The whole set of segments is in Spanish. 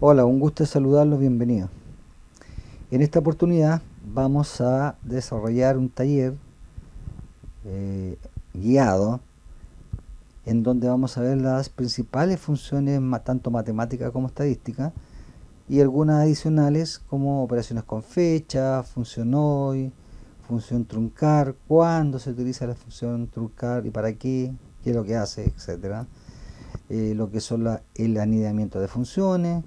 Hola, un gusto saludarlos, bienvenidos. En esta oportunidad vamos a desarrollar un taller eh, guiado en donde vamos a ver las principales funciones, tanto matemáticas como estadísticas, y algunas adicionales como operaciones con fecha, función hoy, función truncar, cuándo se utiliza la función truncar y para qué es lo que hace, etcétera. Lo que son el anidamiento de funciones,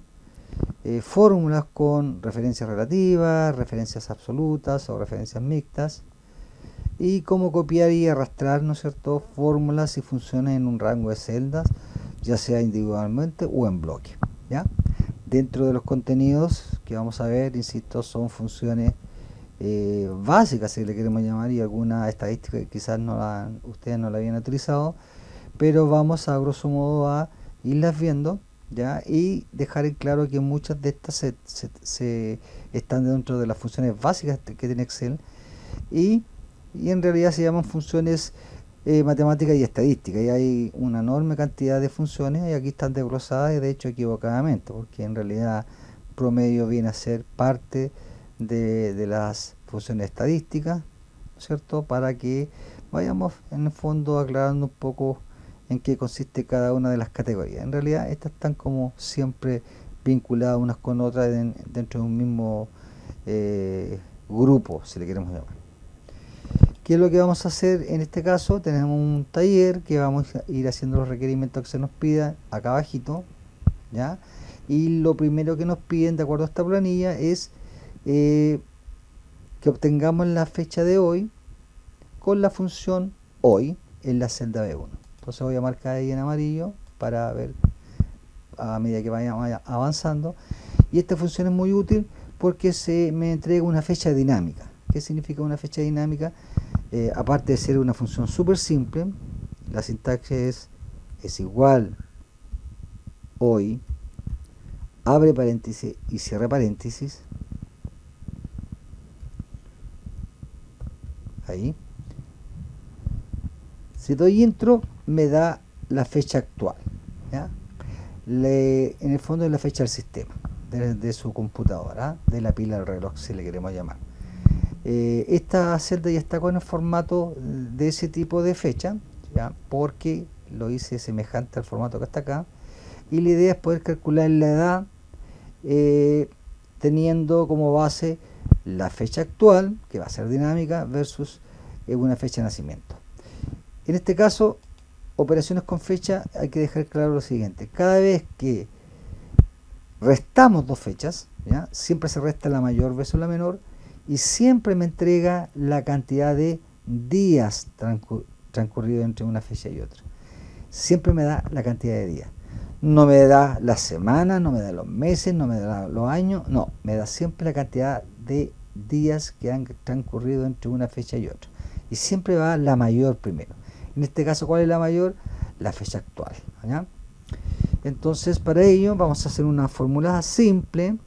fórmulas con referencias relativas, referencias absolutas o referencias mixtas, y cómo copiar y arrastrar, ¿no es cierto?, fórmulas y funciones en un rango de celdas, ya sea individualmente o en bloque, ¿ya? Dentro de los contenidos que vamos a ver, insisto, son funciones básicas, si le queremos llamar, y algunas estadísticas que quizás ustedes no la habían utilizado, pero vamos a grosso modo a irlas viendo, ¿ya? Y dejar en claro que muchas de estas se están dentro de las funciones básicas que tiene Excel, y, y en realidad se llaman funciones matemáticas y estadísticas, y hay una enorme cantidad de funciones, y aquí están desglosadas, y de hecho equivocadamente, porque en realidad promedio viene a ser parte de las funciones estadísticas, ¿cierto? Para que vayamos en el fondo aclarando un poco en qué consiste cada una de las categorías. En realidad estas están como siempre vinculadas unas con otras dentro de un mismo grupo, si le queremos llamar. ¿Qué es lo que vamos a hacer en este caso? Tenemos un taller que vamos a ir haciendo los requerimientos que se nos pidan acá abajito, ¿ya? Y lo primero que nos piden, de acuerdo a esta planilla, es que obtengamos la fecha de hoy con la función hoy en la celda B1. Entonces voy a marcar ahí en amarillo para ver a medida que vayamos avanzando. Y esta función es muy útil porque se me entrega una fecha dinámica. ¿Qué significa una fecha dinámica? Aparte de ser una función súper simple, la sintaxis es igual hoy, abre paréntesis y cierra paréntesis, ahí. Si doy intro, me da la fecha actual, ¿ya? En el fondo es la fecha del sistema, de su computadora, de la pila del reloj, si le queremos llamar. Esta celda ya está con el formato de ese tipo de fecha, ¿ya? Porque lo hice semejante al formato que está acá, y la idea es poder calcular la edad teniendo como base la fecha actual, que va a ser dinámica, versus una fecha de nacimiento. En este caso, operaciones con fecha, hay que dejar claro lo siguiente: cada vez que restamos dos fechas, ¿ya? Siempre se resta la mayor versus la menor, y siempre me entrega la cantidad de días transcurridos entre una fecha y otra. Siempre me da la cantidad de días. No me da las semanas, no me da los meses, no me da los años, no, me da siempre la cantidad de días que han transcurrido entre una fecha y otra. Y siempre va la mayor primero. En este caso, ¿cuál es la mayor? La fecha actual, ¿ya? Entonces, para ello vamos a hacer una fórmula simple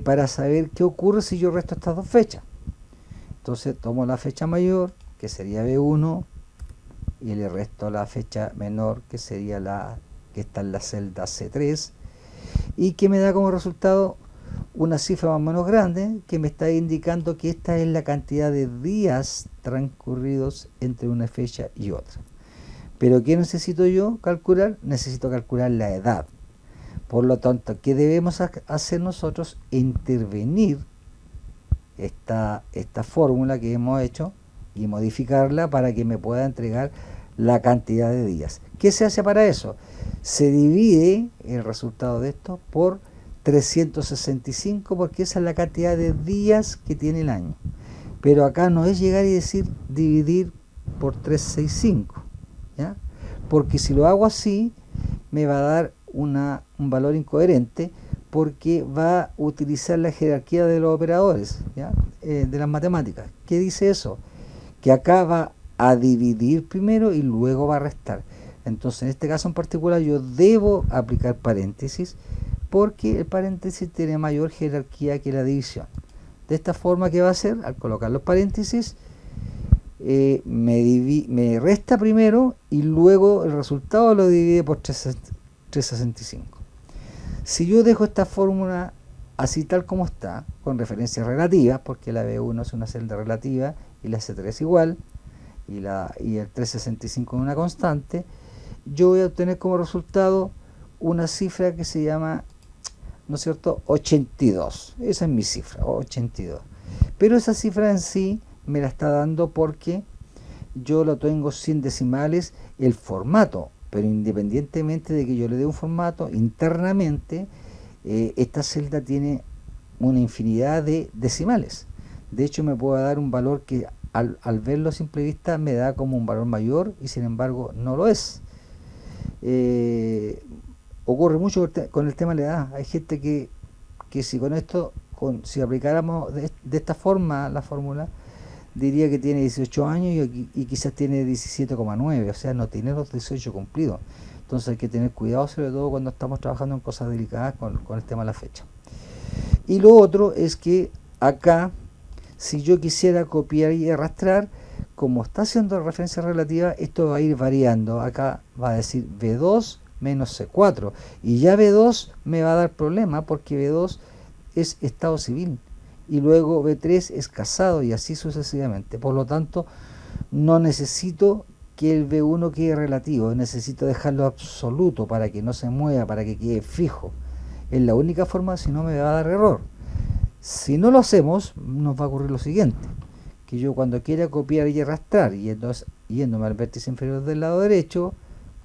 para saber qué ocurre si yo resto estas dos fechas. Entonces tomo la fecha mayor, que sería B1, y le resto la fecha menor, que sería la que está en la celda C3, y que me da como resultado una cifra más o menos grande, que me está indicando que esta es la cantidad de días transcurridos entre una fecha y otra. Pero ¿qué necesito yo calcular? Necesito calcular la edad. Por lo tanto, ¿qué debemos hacer nosotros? Intervenir esta fórmula que hemos hecho y modificarla para que me pueda entregar la cantidad de días. ¿Qué se hace para eso? Se divide el resultado de esto por 365, porque esa es la cantidad de días que tiene el año. Pero acá no es llegar y decir dividir por 365, ¿ya? Porque si lo hago así, me va a dar un valor incoherente, porque va a utilizar la jerarquía de los operadores, ¿ya? De las matemáticas. ¿Qué dice eso? Que acá va a dividir primero y luego va a restar. Entonces, en este caso en particular, yo debo aplicar paréntesis, porque el paréntesis tiene mayor jerarquía que la división. De esta forma, ¿qué va a hacer? Al colocar los paréntesis, me resta primero y luego el resultado lo divide por 365. Si yo dejo esta fórmula así tal como está, con referencias relativas, porque la B1 es una celda relativa y la C3 igual, y el 365 es una constante, yo voy a obtener como resultado una cifra que se llama, ¿no es cierto?, 82. Esa es mi cifra, 82. Pero esa cifra en sí me la está dando porque yo lo tengo sin decimales el formato, pero independientemente de que yo le dé un formato, internamente esta celda tiene una infinidad de decimales. De hecho, me puede dar un valor que al verlo a simple vista me da como un valor mayor y sin embargo no lo es. Ocurre mucho con el tema de la edad. Hay gente que si con esto, si aplicáramos de esta forma la fórmula, diría que tiene 18 años y quizás tiene 17,9, o sea, no tiene los 18 cumplidos. Entonces hay que tener cuidado, sobre todo cuando estamos trabajando en cosas delicadas con el tema de la fecha. Y lo otro es que acá, si yo quisiera copiar y arrastrar, como está haciendo referencia relativa, esto va a ir variando. Acá va a decir B2 menos C4. Y ya B2 me va a dar problema porque B2 es estado civil. Y luego B3 es casado y así sucesivamente. Por lo tanto, no necesito que el B1 quede relativo. Necesito dejarlo absoluto para que no se mueva, para que quede fijo. Es la única forma, si no me va a dar error. Si no lo hacemos, nos va a ocurrir lo siguiente, que yo cuando quiera copiar y arrastrar, yéndome al vértice inferior del lado derecho,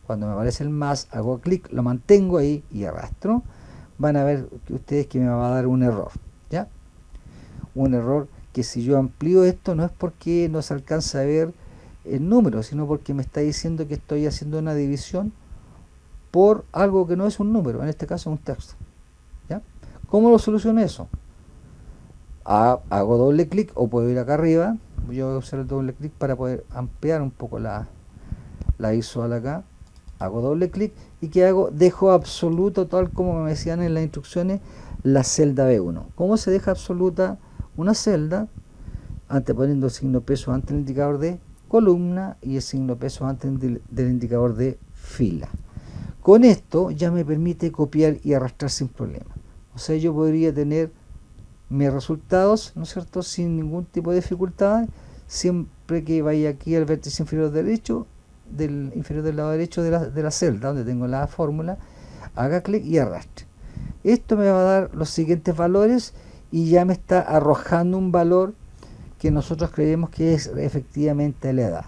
cuando me aparece el más, hago clic, lo mantengo ahí y arrastro, van a ver ustedes que me va a dar un error, ¿ya? Un error que si yo amplío esto no es porque no se alcanza a ver el número, sino porque me está diciendo que estoy haciendo una división por algo que no es un número, en este caso un texto, ¿ya? ¿Cómo lo soluciono eso? Hago doble clic o puedo ir acá arriba. Yo voy a usar el doble clic para poder ampliar un poco la visual acá. Hago doble clic y ¿qué hago? Dejo absoluto, tal como me decían en las instrucciones, la celda B1. ¿Cómo se deja absoluta una celda? Anteponiendo el signo peso antes del indicador de columna y el signo peso antes del indicador de fila. Con esto ya me permite copiar y arrastrar sin problema. O sea, yo podría tener mis resultados, ¿no es cierto?, sin ningún tipo de dificultad, siempre que vaya aquí al vértice inferior derecho, del lado derecho de la celda, donde tengo la fórmula, haga clic y arrastre. Esto me va a dar los siguientes valores y ya me está arrojando un valor que nosotros creemos que es efectivamente la edad.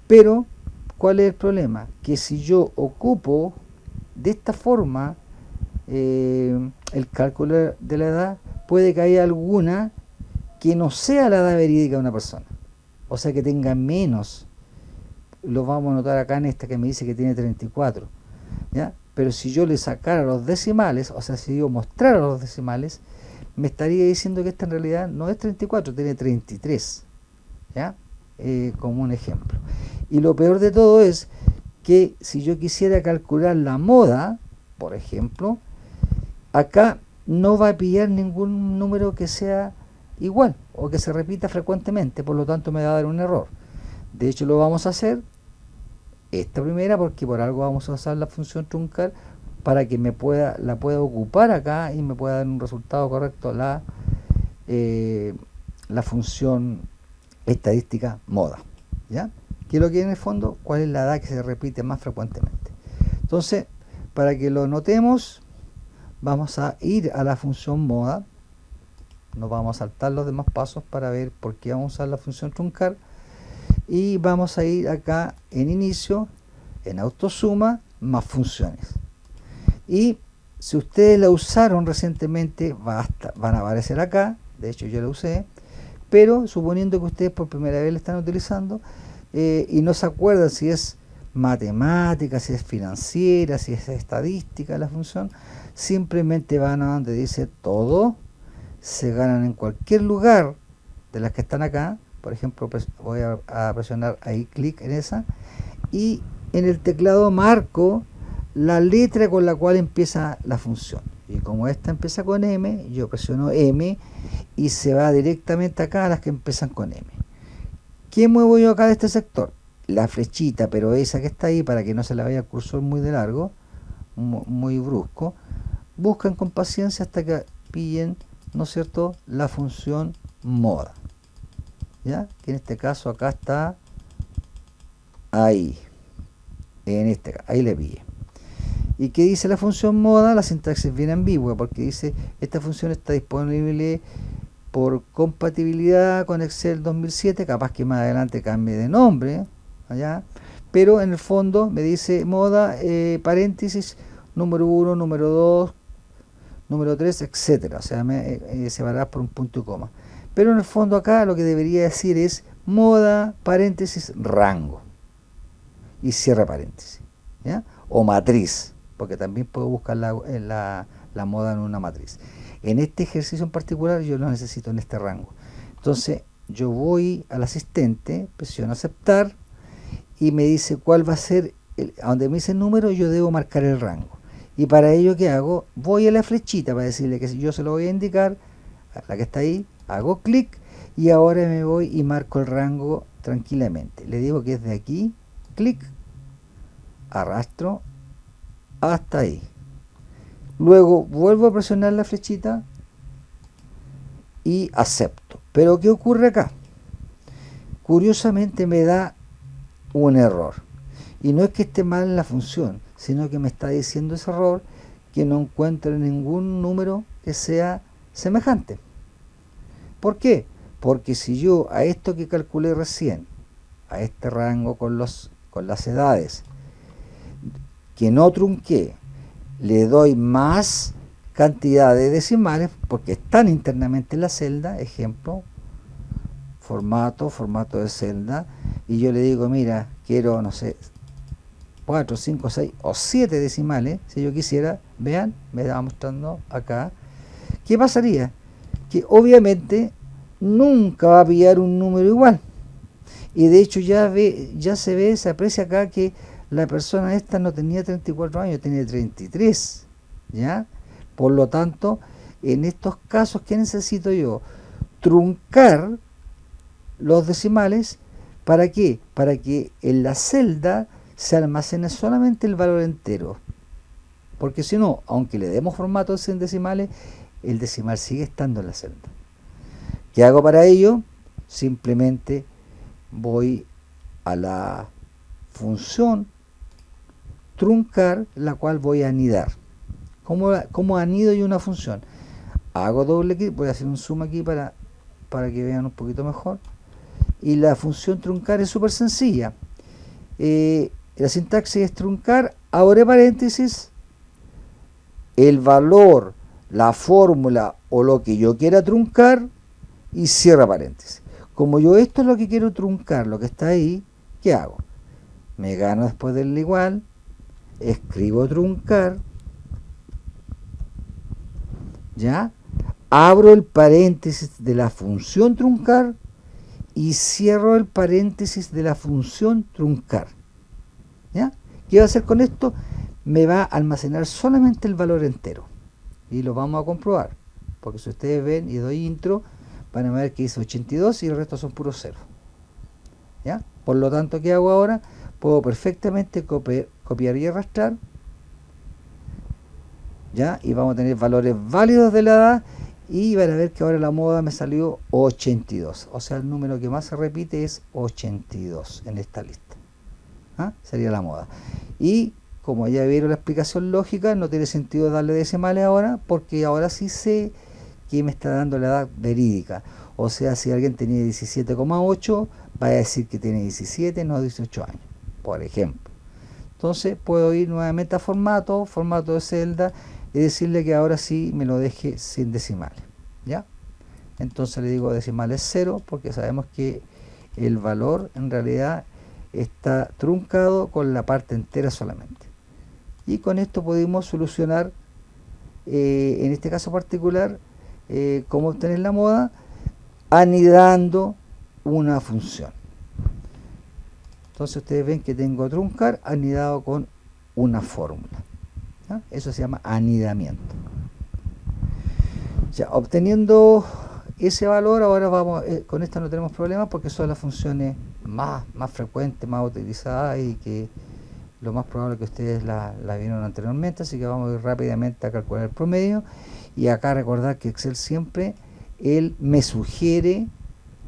Pero, ¿cuál es el problema? Que si yo ocupo de esta forma el cálculo de la edad, puede que haya alguna que no sea la edad verídica de una persona, o sea que tenga menos. Lo vamos a notar acá en esta que me dice que tiene 34, ¿ya? Pero si yo le sacara los decimales, o sea, si yo mostrara los decimales, me estaría diciendo que esta en realidad no es 34, tiene 33, ¿ya? Como un ejemplo. Y lo peor de todo es que si yo quisiera calcular la moda, por ejemplo, acá no va a pillar ningún número que sea igual o que se repita frecuentemente, por lo tanto me va a dar un error. De hecho lo vamos a hacer esta primera porque por algo vamos a usar la función truncar para que la pueda ocupar acá y me pueda dar un resultado correcto la función estadística moda, ¿ya? ¿Qué es lo que en el fondo? ¿Cuál es la edad que se repite más frecuentemente? Entonces, para que lo notemos, vamos a ir a la función moda. Nos vamos a saltar los demás pasos para ver por qué vamos a usar la función truncar. Y vamos a ir acá en inicio, en autosuma, más funciones. Y si ustedes la usaron recientemente, van a aparecer acá. De hecho yo la usé. Pero suponiendo que ustedes por primera vez la están utilizando y no se acuerdan si es matemática, si es financiera, si es estadística la función, simplemente van a donde dice todo, se ganan en cualquier lugar de las que están acá. Por ejemplo, voy a presionar ahí clic en esa y en el teclado marco la letra con la cual empieza la función. Y como esta empieza con M, yo presiono M y se va directamente acá a las que empiezan con M. ¿Qué muevo yo acá de este sector? La flechita, pero esa que está ahí para que no se le vaya el cursor muy de largo. muy brusco, buscan con paciencia hasta que pillen, ¿no es cierto?, la función moda, ¿ya? Que en este caso acá está ahí, ahí le pillé. ¿Y qué dice la función moda? La sintaxis es bien ambigua porque dice, esta función está disponible por compatibilidad con Excel 2007, capaz que más adelante cambie de nombre, allá, pero en el fondo me dice moda, paréntesis, número 1, número 2, número 3, etcétera, o sea, separar por un punto y coma. Pero en el fondo acá lo que debería decir es moda, paréntesis, rango, y cierra paréntesis, ¿ya? O matriz, porque también puedo buscar la moda en una matriz. En este ejercicio en particular yo lo necesito en este rango. Entonces yo voy al asistente, presiono aceptar y me dice cuál va a ser, a donde me dice el número yo debo marcar el rango. Y para ello, ¿qué hago? Voy a la flechita para decirle que yo se lo voy a indicar, a la que está ahí, hago clic y ahora me voy y marco el rango tranquilamente. Le digo que es de aquí, clic, arrastro hasta ahí. Luego vuelvo a presionar la flechita y acepto. Pero ¿qué ocurre acá? Curiosamente me da un error. Y no es que esté mal en la función, sino que me está diciendo ese error que no encuentra ningún número que sea semejante. ¿Por qué? Porque si yo a esto que calculé recién, a este rango con las edades, que no trunqué, le doy más cantidad de decimales, porque están internamente en la celda, ejemplo, formato de celda, y yo le digo, mira, quiero, no sé, 4, 5, 6 o 7 decimales, si yo quisiera, vean, me va mostrando acá, ¿qué pasaría? Que obviamente nunca va a pillar un número igual, y de hecho se aprecia acá que la persona esta no tenía 34 años, tenía 33, ¿ya? Por lo tanto, en estos casos, ¿qué necesito yo? Truncar los decimales, ¿para qué? Para que en la celda se almacene solamente el valor entero. Porque si no, aunque le demos formatos en decimales, el decimal sigue estando en la celda. ¿Qué hago para ello? Simplemente voy a la función truncar, la cual voy a anidar. ¿Cómo anido yo una función? Hago doble clic, voy a hacer un zoom aquí para que vean un poquito mejor. Y la función truncar es súper sencilla. La sintaxis es truncar, abre paréntesis, el valor, la fórmula o lo que yo quiera truncar y cierra paréntesis. Como yo esto es lo que quiero truncar, lo que está ahí, ¿qué hago? Me gano después del igual, escribo truncar, ¿ya? Abro el paréntesis de la función truncar y cierro el paréntesis de la función truncar, ¿ya? ¿Qué va a hacer con esto? Me va a almacenar solamente el valor entero y lo vamos a comprobar, porque si ustedes ven y doy intro, van a ver que dice 82 y el resto son puros ceros, ¿ya? Por lo tanto, ¿qué hago ahora? Puedo perfectamente copiar y arrastrar, ¿ya? Y vamos a tener valores válidos de la edad y van a ver que ahora la moda me salió 82, o sea, el número que más se repite es 82 en esta lista, ¿ah? Sería la moda. Y como ya vieron la explicación lógica, no tiene sentido darle decimales ahora, porque ahora sí sé que me está dando la edad verídica. O sea, si alguien tenía 17,8, va a decir que tiene 17, no 18 años, por ejemplo. Entonces puedo ir nuevamente a formato de celda, y decirle que ahora sí me lo deje sin decimales, ¿ya? Entonces le digo decimales 0, porque sabemos que el valor en realidad está truncado con la parte entera solamente. Y con esto pudimos solucionar, en este caso particular, cómo obtener la moda anidando una función. Entonces ustedes ven que tengo truncar anidado con una fórmula, ¿ya? Eso se llama anidamiento. Ya, obteniendo ese valor, ahora vamos, con esta no tenemos problemas porque son las funciones más frecuentes, más utilizadas y que lo más probable es que ustedes la vieron anteriormente, así que vamos a ir rápidamente a calcular el promedio. Y acá recordar que Excel siempre, él me sugiere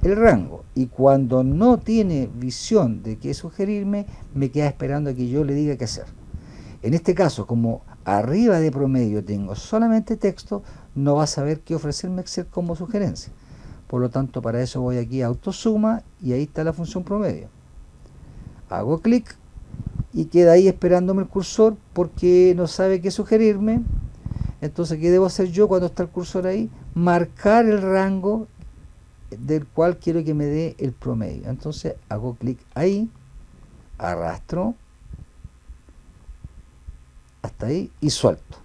el rango, y cuando no tiene visión de qué sugerirme, me queda esperando a que yo le diga qué hacer. En este caso, como arriba de promedio tengo solamente texto, no va a saber qué ofrecerme Excel como sugerencia. Por lo tanto, para eso voy aquí a autosuma y ahí está la función promedio. Hago clic y queda ahí esperándome el cursor porque no sabe qué sugerirme. Entonces, ¿qué debo hacer yo cuando está el cursor ahí? Marcar el rango del cual quiero que me dé el promedio. Entonces hago clic ahí, arrastro hasta ahí y suelto.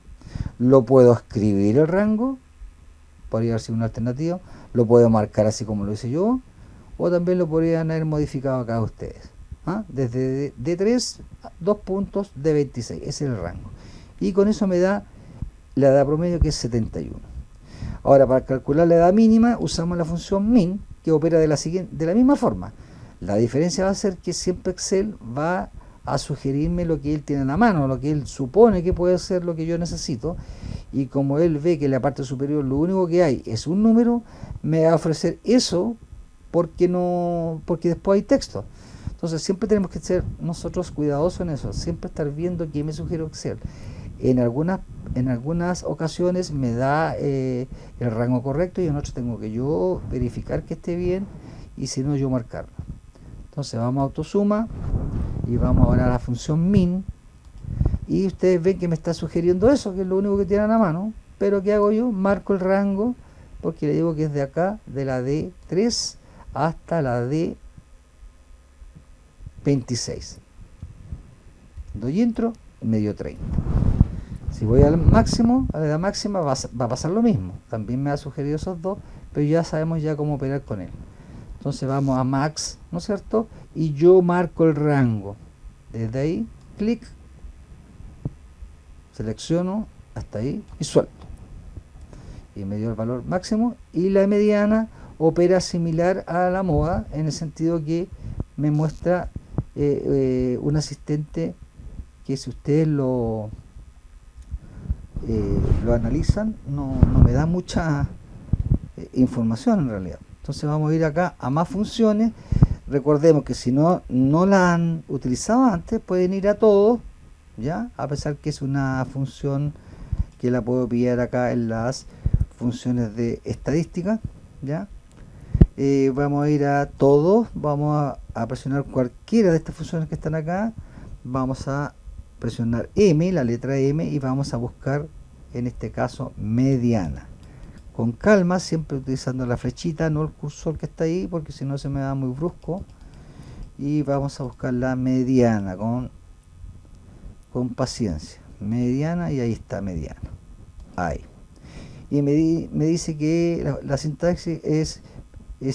Lo puedo escribir el rango, podría haber sido una alternativa, lo puedo marcar así como lo hice yo, o también lo podrían haber modificado acá ustedes. Desde D3 a 2 puntos de 26, ese es el rango. Y con eso me da la edad promedio, que es 71. Ahora, para calcular la edad mínima usamos la función min, que opera de la misma forma. La diferencia va a ser que siempre Excel va a sugerirme lo que él tiene en la mano, lo que él supone que puede ser lo que yo necesito, y como él ve que en la parte superior lo único que hay es un número, me va a ofrecer eso porque después hay texto. Entonces siempre tenemos que ser nosotros cuidadosos en eso, siempre estar viendo qué me sugiere Excel. En algunas ocasiones me da el rango correcto, y en otras tengo que yo verificar que esté bien, y si no, yo marcarlo. Entonces vamos a autosuma y vamos ahora a la función min, y ustedes ven que me está sugiriendo eso, que es lo único que tienen a mano. Pero ¿qué hago yo? Marco el rango, porque le digo que es de acá, de la D3 hasta la D26. Doy entro, me dio 30. Si voy al máximo, a la edad máxima, va a pasar lo mismo. También me ha sugerido esos dos, pero ya sabemos ya cómo operar con él. Entonces vamos a max, ¿no es cierto? Y yo marco el rango. Desde ahí, clic, selecciono hasta ahí y suelto. Y me dio el valor máximo. Y la mediana opera similar a la moda, en el sentido que me muestra un asistente que, si ustedes lo analizan, no me da mucha información en realidad. Entonces vamos a ir acá a más funciones. Recordemos que si no la han utilizado antes, pueden ir a todo, ya, a pesar que es una función que la puedo pillar acá en las funciones de estadística, ya. Vamos a ir a todo, vamos a presionar cualquiera de estas funciones que están acá, vamos a presionar M, la letra M, y vamos a buscar, en este caso, mediana. Con calma, siempre utilizando la flechita, no el cursor que está ahí, porque si no se me da muy brusco. Y vamos a buscar la mediana con paciencia. Mediana, y ahí está mediana. Ahí. Y me dice que la sintaxis es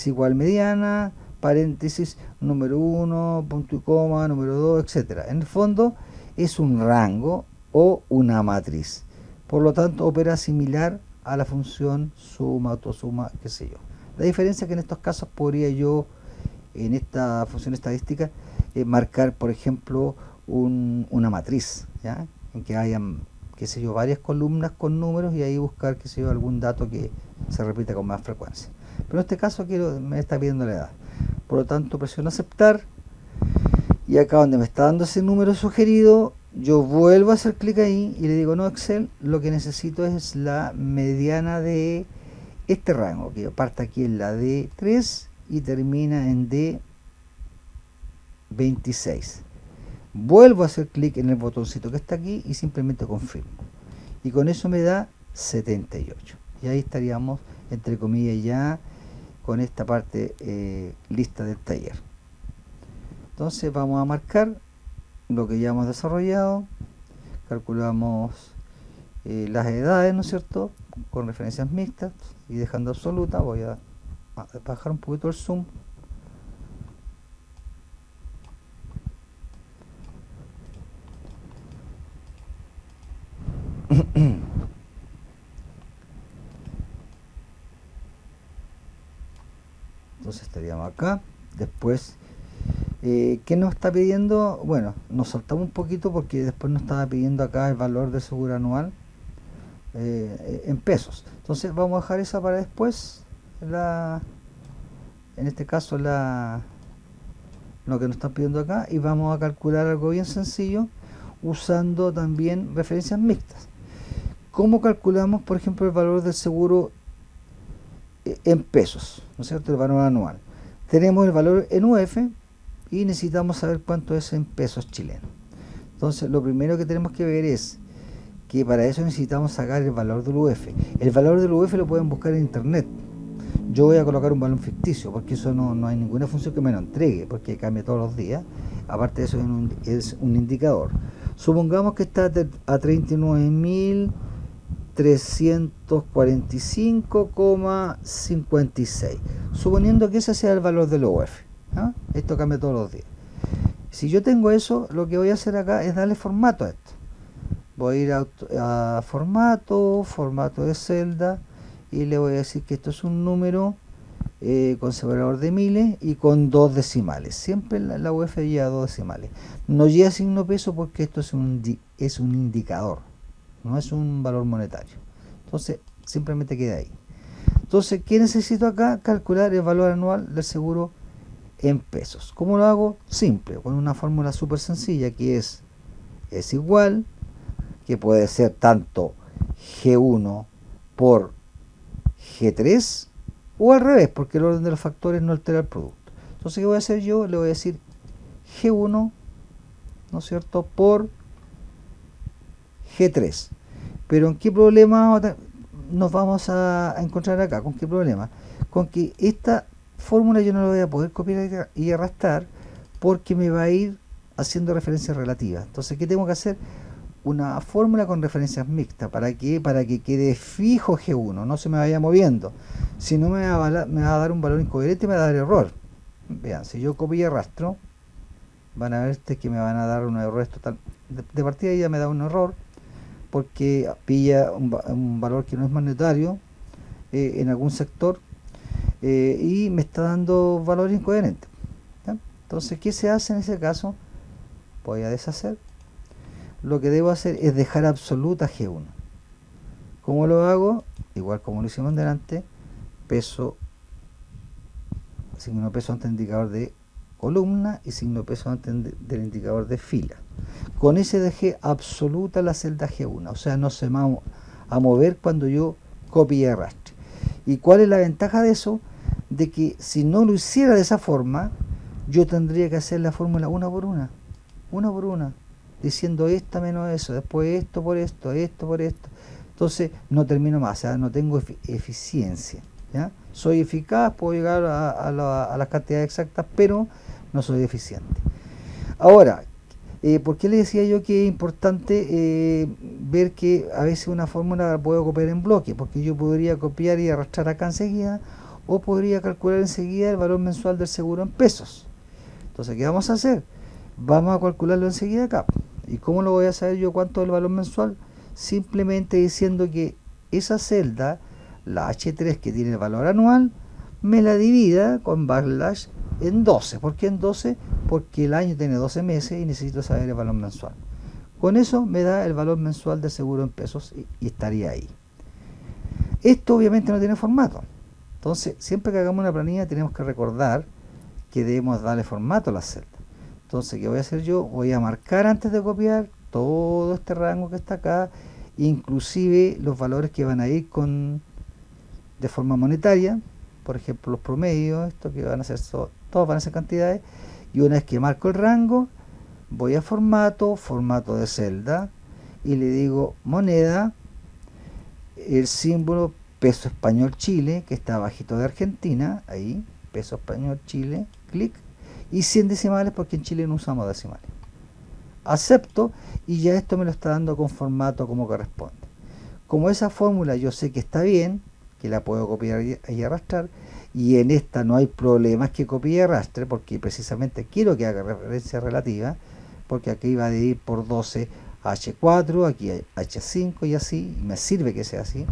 igual mediana, paréntesis, número 1, punto y coma, número 2, etcétera. En el fondo es un rango o una matriz. Por lo tanto, opera similar a la función suma, autosuma, qué sé yo. La diferencia es que en estos casos podría yo, en esta función estadística, marcar, por ejemplo, una matriz, ¿ya? En que hayan, qué sé yo, varias columnas con números, y ahí buscar, qué sé yo, algún dato que se repita con más frecuencia. Pero en este caso me está pidiendo la edad. Por lo tanto, presiono aceptar, y acá donde me está dando ese número sugerido, yo vuelvo a hacer clic ahí y le digo: no, Excel, lo que necesito es la mediana de este rango, que parte aquí en la D3 y termina en D26. Vuelvo a hacer clic en el botoncito que está aquí y simplemente confirmo. Y con eso me da 78. Y ahí estaríamos, entre comillas, ya con esta parte lista del taller. Entonces vamos a marcar lo que ya hemos desarrollado. Calculamos las edades, ¿no es cierto?, con referencias mixtas y dejando absoluta. Voy a bajar un poquito el zoom. Entonces estaríamos acá. Después ¿Qué nos está pidiendo? Bueno, nos saltamos un poquito porque después nos estaba pidiendo acá el valor del seguro anual en pesos. Entonces vamos a dejar esa para después, en este caso lo que nos están pidiendo acá, y vamos a calcular algo bien sencillo usando también referencias mixtas. ¿Cómo calculamos, por ejemplo, el valor del seguro en pesos? ¿No es cierto? El valor anual. Tenemos el valor en UF y necesitamos saber cuánto es en pesos chilenos. Entonces, lo primero que tenemos que ver es que para eso necesitamos sacar el valor del UF. El valor del UF lo pueden buscar en internet. Yo voy a colocar un valor ficticio porque eso no hay ninguna función que me lo entregue porque cambia todos los días. Aparte de eso es un indicador. Supongamos que está a 39.345,56, suponiendo que ese sea el valor del UF, ¿no? Esto cambia todos los días. Si yo tengo eso, lo que voy a hacer acá es darle formato a esto. Voy a ir a formato de celda y le voy a decir que esto es un número con separador de miles y con 2 decimales. Siempre la UF lleva 2 decimales. No lleva signo peso porque esto es un indicador, no es un valor monetario. Entonces, simplemente queda ahí. Entonces, ¿qué necesito acá? Calcular el valor anual del seguro en pesos. ¿Cómo lo hago? Simple, con una fórmula súper sencilla que es igual, que puede ser tanto G1 por G3 o al revés, porque el orden de los factores no altera el producto. Entonces, ¿qué voy a hacer yo? Le voy a decir G1, ¿no es cierto?, por G3. Pero ¿en qué problema nos vamos a encontrar acá? ¿Con qué problema? Con que esta fórmula yo no la voy a poder copiar y arrastrar porque me va a ir haciendo referencias relativas. Entonces, ¿qué tengo que hacer? Una fórmula con referencias mixtas. ¿Para qué? Para que quede fijo G1, no se me vaya moviendo. Si no me va a dar un valor incoherente y me va a dar error. Vean, si yo copio y arrastro, van a ver que me van a dar un error total. De partida ya me da un error porque pilla un valor que no es monetario en algún sector y me está dando valor incoherente. ¿Ya? Entonces, ¿qué se hace en ese caso? Voy a deshacer. Lo que debo hacer es dejar absoluta G1. ¿Cómo lo hago? Igual como lo hicimos delante, peso, signo peso ante el indicador de columna y signo peso antes del indicador de fila. Con ese dejé absoluta la celda G1, o sea, no se va a mover cuando yo copie y arrastre. ¿Y cuál es la ventaja de eso? De que si no lo hiciera de esa forma, yo tendría que hacer la fórmula una por una, diciendo esta menos eso, después esto por esto, esto por esto. Entonces no termino más, o sea, no tengo eficiencia, ¿ya? Soy eficaz, puedo llegar a las cantidades exactas, pero no soy eficiente. Ahora, ¿por qué le decía yo que es importante ver que a veces una fórmula la puedo copiar en bloque? Porque yo podría copiar y arrastrar acá enseguida, o podría calcular enseguida el valor mensual del seguro en pesos. Entonces, ¿qué vamos a hacer? Vamos a calcularlo enseguida acá. ¿Y cómo lo voy a saber yo cuánto es el valor mensual? Simplemente diciendo que esa celda, la H3 que tiene el valor anual, me la divida con backslash en 12. ¿Por qué en 12? Porque el año tiene 12 meses y necesito saber el valor mensual. Con eso me da el valor mensual del seguro en pesos y estaría ahí. Esto obviamente no tiene formato. Entonces, siempre que hagamos una planilla tenemos que recordar que debemos darle formato a la celda. Entonces, ¿qué voy a hacer yo? Voy a marcar antes de copiar todo este rango que está acá, inclusive los valores que van a ir de forma monetaria, por ejemplo los promedios, esto que van a ser todos van a ser cantidades, y una vez que marco el rango, voy a formato de celda, y le digo moneda, el símbolo peso español Chile, que está abajito de Argentina, ahí, peso español Chile, clic, y 100 decimales porque en Chile no usamos decimales. Acepto y ya esto me lo está dando con formato como corresponde. Como esa fórmula yo sé que está bien, que la puedo copiar y arrastrar, y en esta no hay problemas que copie y arrastre porque precisamente quiero que haga referencia relativa, porque aquí va a dividir por 12 H4, aquí H5 y así, y me sirve que sea así.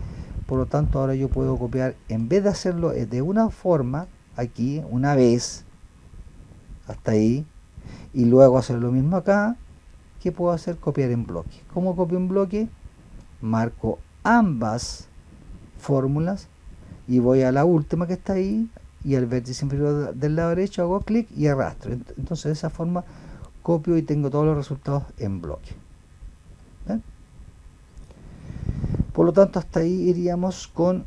Por lo tanto, ahora yo puedo copiar, en vez de hacerlo de una forma, aquí, una vez, hasta ahí, y luego hacer lo mismo acá. ¿Qué puedo hacer? Copiar en bloque. ¿Cómo copio en bloque? Marco ambas fórmulas y voy a la última que está ahí y al vértice inferior del lado derecho hago clic y arrastro. Entonces de esa forma copio y tengo todos los resultados en bloque. ¿Ven? Por lo tanto, hasta ahí iríamos con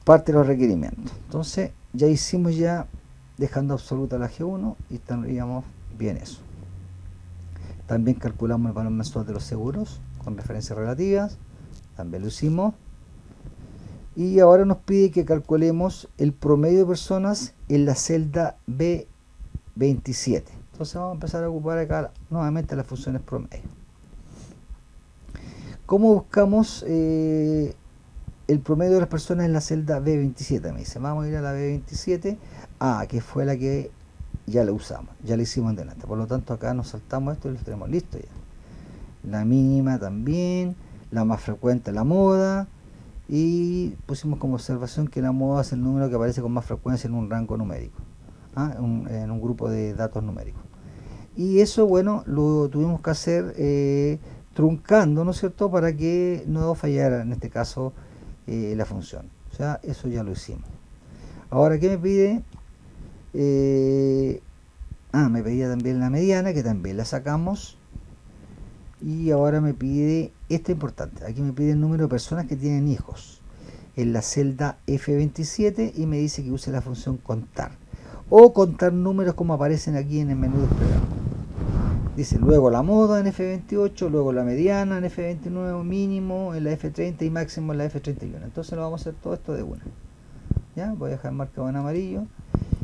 parte de los requerimientos. Entonces ya hicimos dejando absoluta la G1 y tendríamos bien eso. También calculamos el valor mensual de los seguros con referencias relativas, también lo hicimos. Y ahora nos pide que calculemos el promedio de personas en la celda B27. Entonces vamos a empezar a ocupar acá nuevamente las funciones promedio. ¿Cómo buscamos el promedio de las personas en la celda B27? Me dice, vamos a ir a la B27, que fue la que ya la usamos, ya la hicimos en delante. Por lo tanto acá nos saltamos esto y lo tenemos listo ya. La mínima también, la más frecuente la moda, y pusimos como observación que la moda es el número que aparece con más frecuencia en un rango numérico, en un grupo de datos numéricos. Y eso, bueno, lo tuvimos que hacer truncando, ¿no es cierto?, para que no fallara en este caso la función. O sea, eso ya lo hicimos. Ahora, ¿qué me pide? Me pedía también la mediana, que también la sacamos. Y ahora me pide, esto es importante, aquí me pide el número de personas que tienen hijos en la celda F27 y me dice que use la función contar o contar números como aparecen aquí en el menú desplegado. Dice luego la moda en F28, luego la mediana en F29, mínimo en la F30 y máximo en la F31. Entonces lo vamos a hacer todo esto de una. ¿Ya? Voy a dejar marcado en amarillo.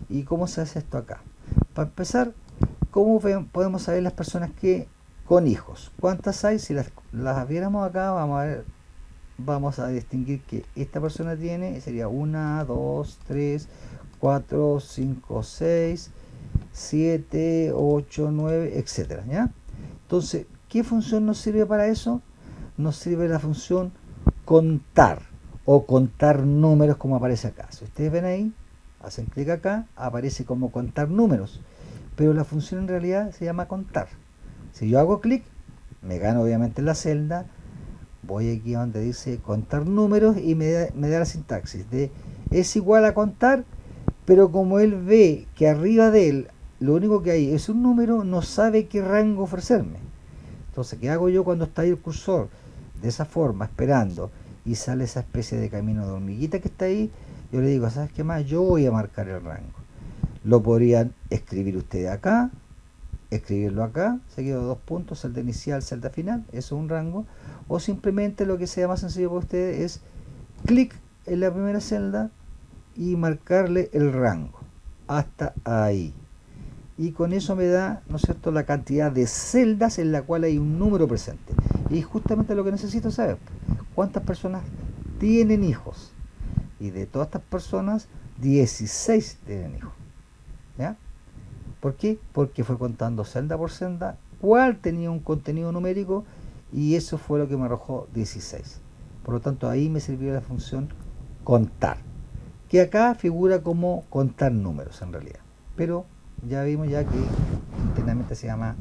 ¿Y cómo se hace esto acá? Para empezar, ¿cómo podemos saber las personas que con hijos? ¿Cuántas hay? Si las viéramos acá, vamos a distinguir que esta persona tiene, sería 1, 2, 3, 4, 5, 6, 7, 8, 9, etcétera, ¿ya? Entonces, ¿qué función nos sirve para eso? Nos sirve la función contar o contar números, como aparece acá. Si ustedes ven ahí, hacen clic acá, aparece como contar números, pero la función en realidad se llama contar. Si yo hago clic, me gano obviamente la celda, voy aquí a donde dice contar números y me da la sintaxis de es igual a contar, pero como él ve que arriba de él lo único que hay es un número, no sabe qué rango ofrecerme. Entonces, ¿qué hago yo cuando está ahí el cursor de esa forma, esperando, y sale esa especie de camino de hormiguita que está ahí? Yo le digo, ¿sabes qué más? Yo voy a marcar el rango. Lo podrían escribir ustedes acá, escribirlo acá, seguido de 2 puntos, celda inicial, celda final, eso es un rango, o simplemente lo que sea más sencillo para ustedes es clic en la primera celda y marcarle el rango, hasta ahí. Y con eso me da, ¿no es cierto?, la cantidad de celdas en la cual hay un número presente. Y justamente lo que necesito saber, ¿cuántas personas tienen hijos? Y de todas estas personas, 16 tienen hijos. ¿Ya? ¿Por qué? Porque fue contando celda por celda cuál tenía un contenido numérico y eso fue lo que me arrojó 16. Por lo tanto, ahí me sirvió la función contar, que acá figura como contar números en realidad. Pero ya vimos ya que internamente se llama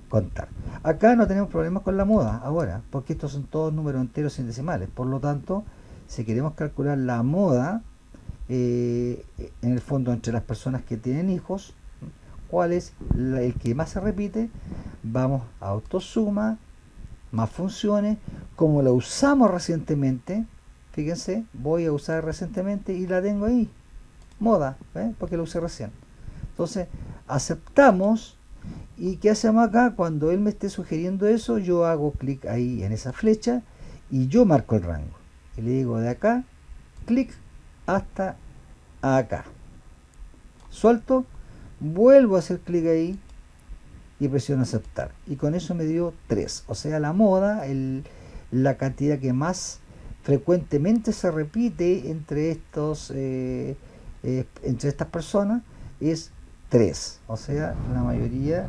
contar. Acá no tenemos problemas con la moda ahora, porque estos son todos números enteros sin decimales. Por lo tanto, si queremos calcular la moda, en el fondo entre las personas que tienen hijos, cuál es el que más se repite, vamos a autosuma, más funciones, como la usamos recientemente, fíjense, voy a usar recientemente y la tengo ahí, moda, porque la usé recién. Entonces, aceptamos, y ¿qué hacemos acá? Cuando él me esté sugiriendo eso, yo hago clic ahí en esa flecha y yo marco el rango. Y le digo de acá, clic hasta acá. Suelto, vuelvo a hacer clic ahí y presiono aceptar. Y con eso me dio 3. O sea, la moda, la cantidad que más frecuentemente se repite entre estas personas es 3. O sea, la mayoría,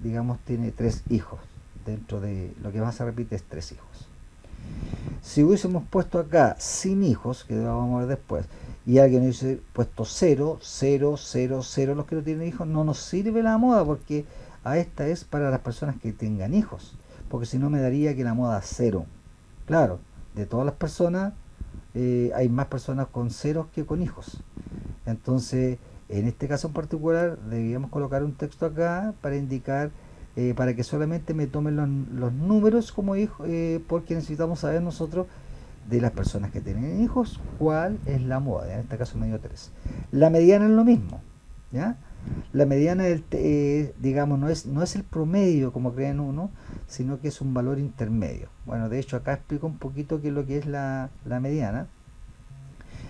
digamos, tiene 3 hijos. Dentro de lo que más se repite es 3 hijos. Si hubiésemos puesto acá sin hijos, que lo vamos a ver después, y alguien hubiese puesto 0, 0, 0, 0 los que no tienen hijos, no nos sirve la moda, porque a esta es para las personas que tengan hijos, porque si no me daría que la moda 0. Claro, de todas las personas hay más personas con ceros que con hijos. Entonces, en este caso en particular, deberíamos colocar un texto acá para indicar, para que solamente me tomen los números como hijos, porque necesitamos saber nosotros de las personas que tienen hijos cuál es la moda. En este caso me dio 3. La mediana es lo mismo, ¿ya? La mediana, digamos, no es el promedio como creen uno, sino que es un valor intermedio. Bueno, de hecho acá explico un poquito qué es lo que es la mediana.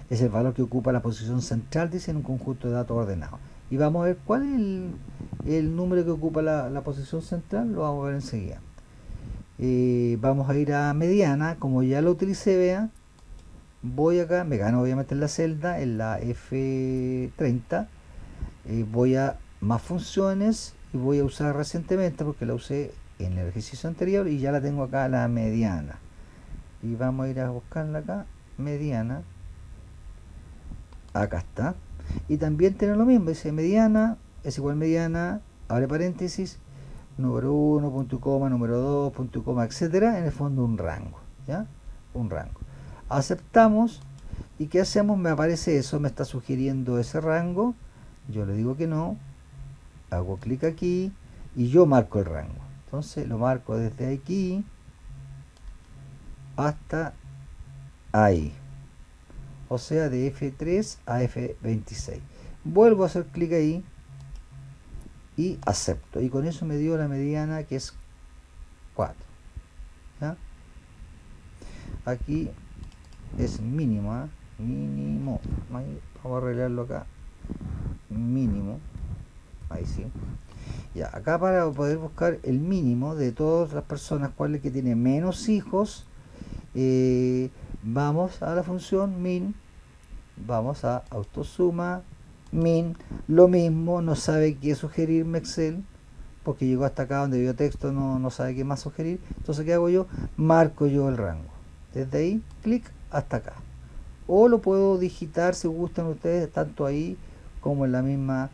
Es el valor que ocupa la posición central, dice, en un conjunto de datos ordenados. Y vamos a ver cuál es el número que ocupa la posición central, lo vamos a ver enseguida. Vamos a ir a mediana, como ya lo utilicé, vean, voy acá, me gano obviamente en la celda, en la F30, voy a más funciones y voy a usar recientemente porque la usé en el ejercicio anterior y ya la tengo acá, la mediana. Y vamos a ir a buscarla acá, mediana. Acá está. Y también tiene lo mismo, dice mediana es igual mediana, abre paréntesis, número 1, punto y coma, número 2, punto y coma, etcétera, en el fondo un rango, ¿ya? Un rango. Aceptamos, y ¿qué hacemos? Me aparece eso, me está sugiriendo ese rango, yo le digo que no, hago clic aquí, y yo marco el rango. Entonces lo marco desde aquí hasta ahí. O sea, de F3 a F26. Vuelvo a hacer clic ahí y acepto. Y con eso me dio la mediana, que es 4. ¿Ya? Aquí es mínimo, ¿eh? Mínimo. Vamos a arreglarlo acá. Mínimo. Ahí sí. Ya, acá para poder buscar el mínimo de todas las personas, cuál es el que tiene menos hijos, vamos a la función min, vamos a autosuma, min, lo mismo, no sabe qué sugerirme Excel, porque llegó hasta acá donde vio texto, no sabe qué más sugerir. Entonces, ¿qué hago yo? Marco yo el rango. Desde ahí, clic hasta acá. O lo puedo digitar si gustan ustedes, tanto ahí como en la misma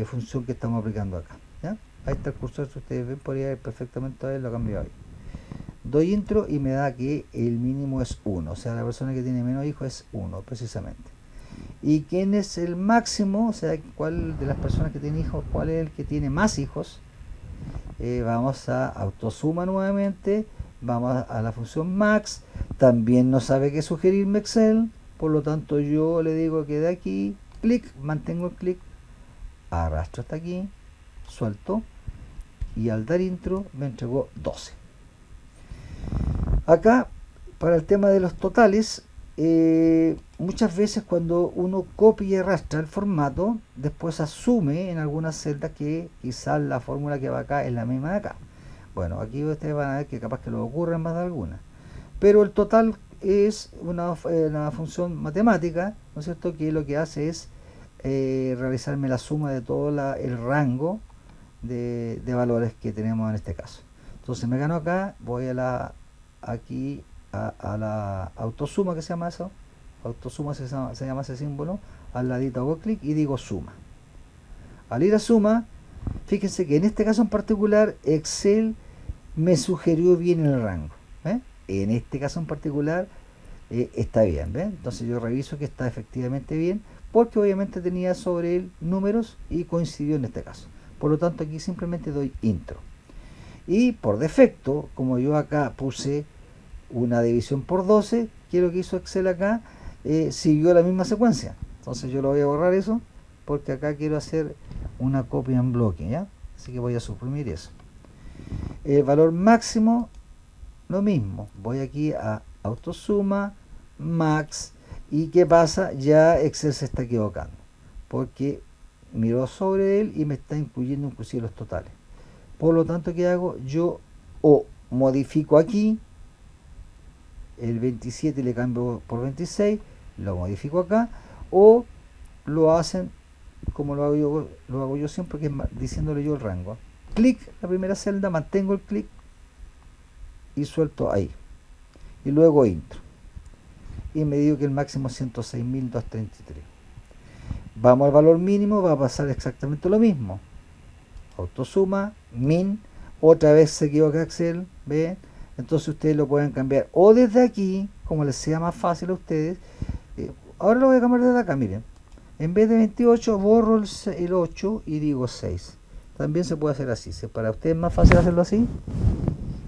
función que estamos aplicando acá. ¿Ya? Ahí está el cursor, si ustedes ven, podría haber perfectamente haberlo cambiado ahí. Doy intro y me da que el mínimo es 1, o sea, la persona que tiene menos hijos es 1, precisamente. ¿Y quién es el máximo? O sea, ¿cuál de las personas que tienen hijos, cuál es el que tiene más hijos? Vamos a autosuma nuevamente, vamos a la función max, también no sabe qué sugerirme Excel, por lo tanto yo le digo que de aquí, clic, mantengo el clic, arrastro hasta aquí, suelto, y al dar intro me entregó 12. Acá, para el tema de los totales, muchas veces cuando uno copia y arrastra el formato, después asume en algunas celdas que quizás la fórmula que va acá es la misma de acá. Bueno, aquí ustedes van a ver que capaz que lo ocurre en más de alguna. Pero el total es una función matemática, ¿no es cierto?, que lo que hace es realizarme la suma de todo el rango de valores que tenemos en este caso. Entonces me gano acá, voy a aquí a la autosuma, que se llama eso, autosuma se llama ese símbolo, al ladito hago clic y digo suma. Al ir a suma, fíjense que en este caso en particular Excel me sugirió bien el rango, ¿eh? En este caso en particular está bien, ¿ven? Entonces yo reviso que está efectivamente bien, porque obviamente tenía sobre él números y coincidió en este caso. Por lo tanto aquí simplemente doy intro. Y por defecto, como yo acá puse una división por 12, ¿qué es lo que hizo Excel acá? Siguió la misma secuencia. Entonces yo lo voy a borrar eso, porque acá quiero hacer una copia en bloque, ¿ya? Así que voy a suprimir eso. El valor máximo, lo mismo. Voy aquí a autosuma, max, y ¿qué pasa? Ya Excel se está equivocando, porque miró sobre él y me está incluyendo inclusive los totales. Por lo tanto, ¿qué hago? Yo o modifico aquí el 27 y le cambio por 26, lo modifico acá, o lo hacen como lo hago yo siempre, que es diciéndole yo el rango. Clic la primera celda, mantengo el clic y suelto ahí. Y luego intro. y me dio que el máximo es 106.233. Vamos al valor mínimo, va a pasar exactamente lo mismo. Autosuma, min, otra vez se equivoca Excel, ¿ven? Entonces ustedes lo pueden cambiar o desde aquí, como les sea más fácil a ustedes. Ahora lo voy a cambiar desde acá, miren. En vez de 28 borro el 8 y digo 6. También se puede hacer así. Para ustedes es más fácil hacerlo así.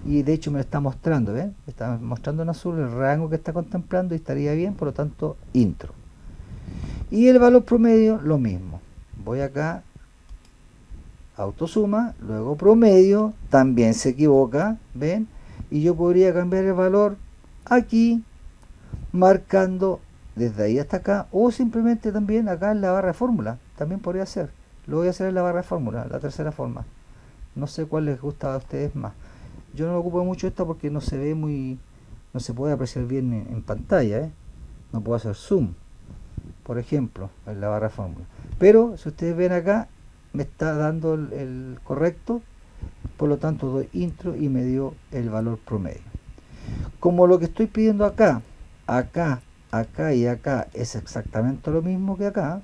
Y de hecho me lo está mostrando, ¿ven? Está mostrando en azul el rango que está contemplando y estaría bien, por lo tanto, intro. Y el valor promedio, lo mismo. Voy acá, autosuma, luego promedio, también se equivoca, ¿ven? Y yo podría cambiar el valor aquí, marcando desde ahí hasta acá, o simplemente también acá en la barra de fórmula, también podría hacer. Lo voy a hacer en la barra de fórmula, la tercera forma. No sé cuál les gusta a ustedes más. Yo no me ocupo mucho esta porque no se ve muy, no se puede apreciar bien en pantalla, ¿eh? No puedo hacer zoom, por ejemplo, en la barra de fórmula. Pero si ustedes ven acá, me está dando el correcto, por lo tanto doy intro y me dio el valor promedio. Como lo que estoy pidiendo acá, acá y acá es exactamente lo mismo que acá,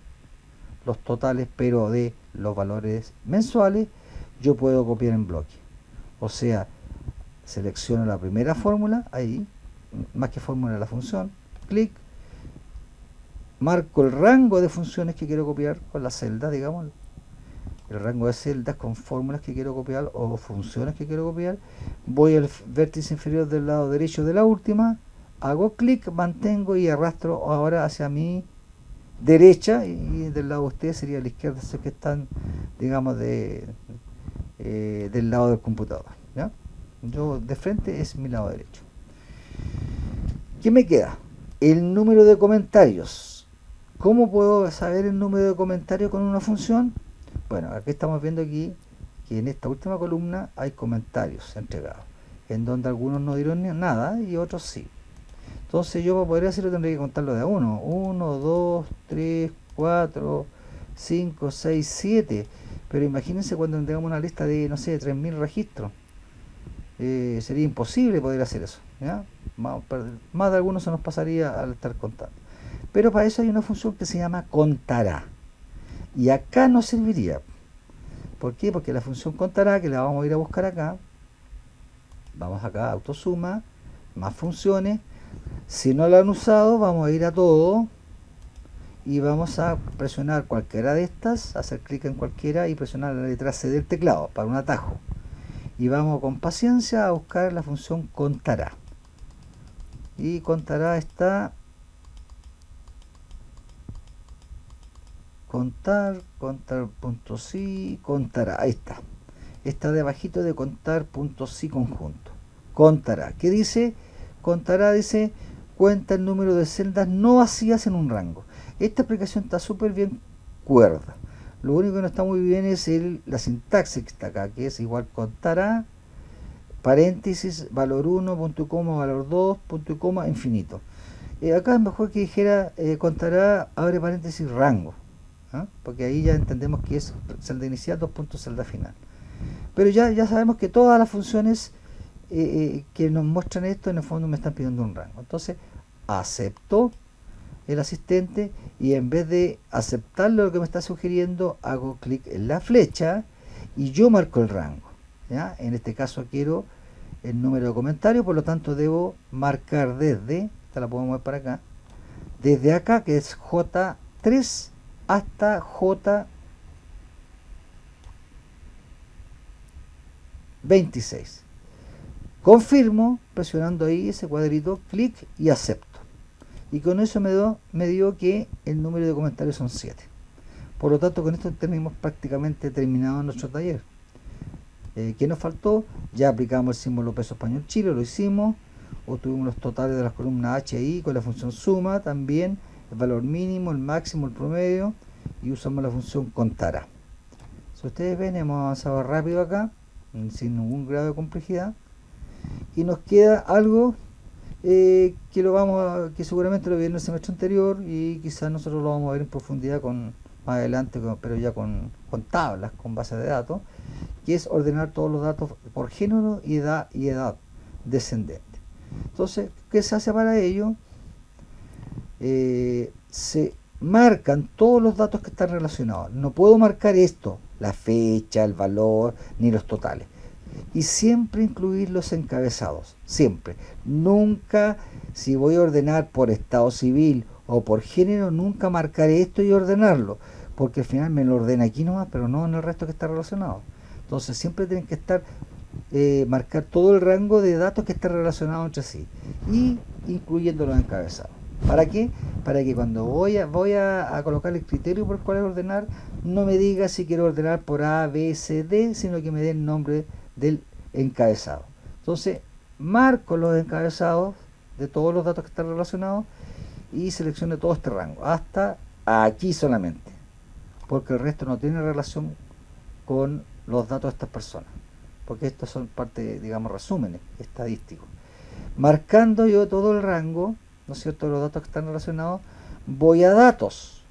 los totales pero de los valores mensuales, yo puedo copiar en bloque. O sea, selecciono la primera fórmula, ahí, más que fórmula la función, clic, marco el rango de funciones que quiero copiar con la celda, digamos, el rango de celdas con fórmulas que quiero copiar o funciones que quiero copiar, voy al vértice inferior del lado derecho de la última, hago clic, mantengo y arrastro ahora hacia mi derecha y del lado de ustedes sería a la izquierda, esos que están, digamos, del lado del computador, ¿ya? Yo de frente es mi lado derecho. ¿Qué me queda? El número de comentarios. ¿Cómo puedo saber el número de comentarios con una función? Bueno, aquí estamos viendo aquí que en esta última columna hay comentarios entregados, en donde algunos no dieron nada y otros sí. Entonces yo para poder hacerlo tendría que contarlo de a uno. 1, 2, 3, 4, 5, 6, 7. Pero imagínense cuando tengamos una lista de, no sé, 3.000 registros. Sería imposible poder hacer eso, ¿ya? Más de algunos se nos pasaría al estar contando. Pero para eso hay una función que se llama contará. Y acá nos serviría. ¿Por qué? Porque la función contará, que la vamos a ir a buscar acá, vamos acá, autosuma, más funciones. Si no la han usado, vamos a ir a todo y vamos a presionar cualquiera de estas, hacer clic en cualquiera y presionar la letra C del teclado para un atajo. Y vamos con paciencia a buscar la función contará. Y contará está contar.si, contará, ahí está. Está debajito de contar.si conjunto. Contará. ¿Qué dice? Contará dice cuenta el número de celdas no vacías en un rango. Esta explicación está súper bien cuerda. Lo único que no está muy bien es la sintaxis que está acá, que es igual contará, paréntesis, valor 1, punto y coma, valor 2, punto y coma, infinito. Acá es mejor que dijera contará, abre paréntesis, rango. ¿Ah? Porque ahí ya entendemos que es celda inicial, 2 puntos, celda final. Pero ya sabemos que todas las funciones que nos muestran esto en el fondo me están pidiendo un rango. Entonces acepto el asistente y en vez de aceptar lo que me está sugiriendo, hago clic en la flecha y yo marco el rango, ¿ya? En este caso quiero el número de comentarios, por lo tanto debo marcar desde, esta la puedo mover para acá, desde acá que es J3 hasta J26. Confirmo presionando ahí ese cuadrito, clic y acepto. Y con eso me dio que el número de comentarios son 7. Por lo tanto, con esto tenemos prácticamente terminado nuestro taller. ¿Qué nos faltó? Ya aplicamos el símbolo peso español Chile, lo hicimos. Obtuvimos los totales de las columnas H e I con la función suma, también el valor mínimo, el máximo, el promedio, y usamos la función contará. Si ustedes ven, hemos avanzado rápido acá, sin ningún grado de complejidad. Y nos queda algo que seguramente lo vieron el semestre anterior y quizás nosotros lo vamos a ver en profundidad más adelante, pero ya con tablas, con bases de datos, que es ordenar todos los datos por género y edad descendente. Entonces, ¿qué se hace para ello? se marcan todos los datos que están relacionados. No puedo marcar esto, la fecha, el valor, ni los totales. Y siempre incluir los encabezados, siempre. Nunca, si voy a ordenar por estado civil o por género, nunca marcar esto y ordenarlo, porque al final me lo ordena aquí nomás, pero no en el resto que está relacionado. Entonces siempre tienen que estar, marcar todo el rango de datos que está relacionado entre sí, y incluyendo los encabezados. ¿Para qué? Para que cuando voy a colocar el criterio por el cual ordenar, no me diga si quiero ordenar por A, B, C, D, sino que me dé el nombre del encabezado. Entonces, marco los encabezados de todos los datos que están relacionados y selecciono todo este rango, hasta aquí solamente, porque el resto no tiene relación con los datos de estas personas, porque estos son parte, digamos, resúmenes estadísticos. Marcando yo todo el rango, ¿no es cierto?, de los datos que están relacionados, voy a datos,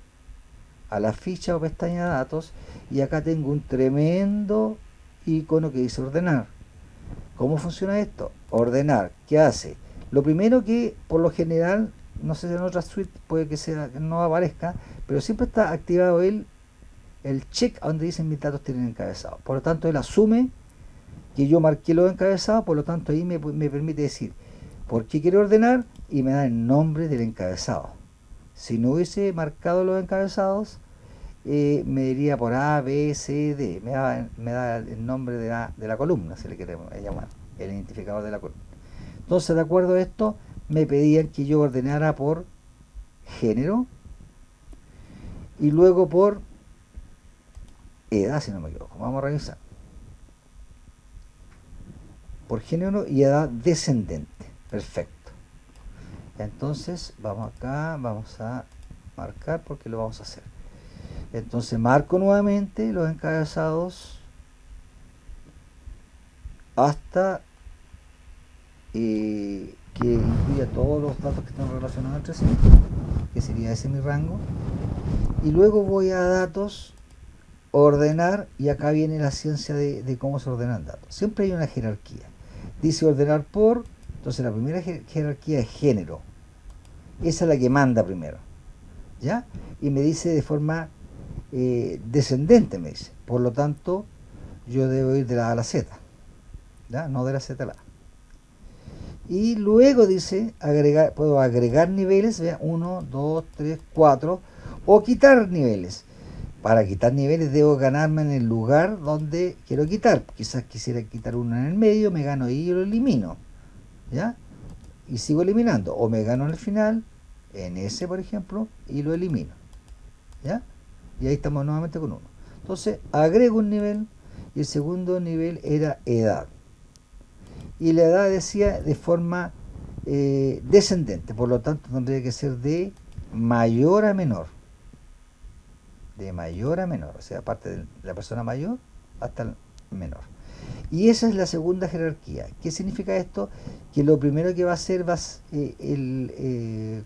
a la ficha o pestaña de datos, y acá tengo un tremendo icono que dice ordenar. ¿Cómo funciona esto? Ordenar, ¿qué hace? Lo primero, que por lo general, no sé si en otra suite puede que no aparezca, pero siempre está activado el check donde dicen mis datos tienen encabezado. Por lo tanto, él asume que yo marqué los encabezados, por lo tanto ahí me permite decir por qué quiero ordenar y me da el nombre del encabezado. Si no hubiese marcado los encabezados, me diría por A, B, C, D. Me da el nombre de la columna, se le quiere llamar, el identificador de la columna. Entonces, de acuerdo a esto, me pedían que yo ordenara por género y luego por edad, si no me equivoco. Vamos a revisar. Por género y edad descendente. Perfecto. Entonces, vamos acá, vamos a marcar porque lo vamos a hacer. Entonces marco nuevamente los encabezados hasta que incluya todos los datos que están relacionados entre sí, que sería ese mi rango, y luego voy a datos, ordenar, y acá viene la ciencia de cómo se ordenan datos. Siempre hay una jerarquía, dice ordenar por, entonces la primera jerarquía es género, esa es la que manda primero, ¿ya? Y me dice de forma descendente, me dice, por lo tanto yo debo ir de la A a la Z, ¿ya? No de la Z a la A. Y luego dice agregar, puedo agregar niveles, vea, 1, 2, 3, 4, o quitar niveles. Para quitar niveles debo ganarme en el lugar donde quiero quitar. Quizás quisiera quitar uno en el medio, me gano ahí y lo elimino, ¿ya? Y sigo eliminando, o me gano en el final, en ese por ejemplo, y lo elimino, ¿ya? Y ahí estamos nuevamente con 1. Entonces agrego un nivel, y el segundo nivel era edad. Y la edad decía de forma descendente, por lo tanto tendría que ser de mayor a menor. De mayor a menor, o sea, aparte de la persona mayor hasta el menor. Y esa es la segunda jerarquía. ¿Qué significa esto? Que lo primero que va a hacer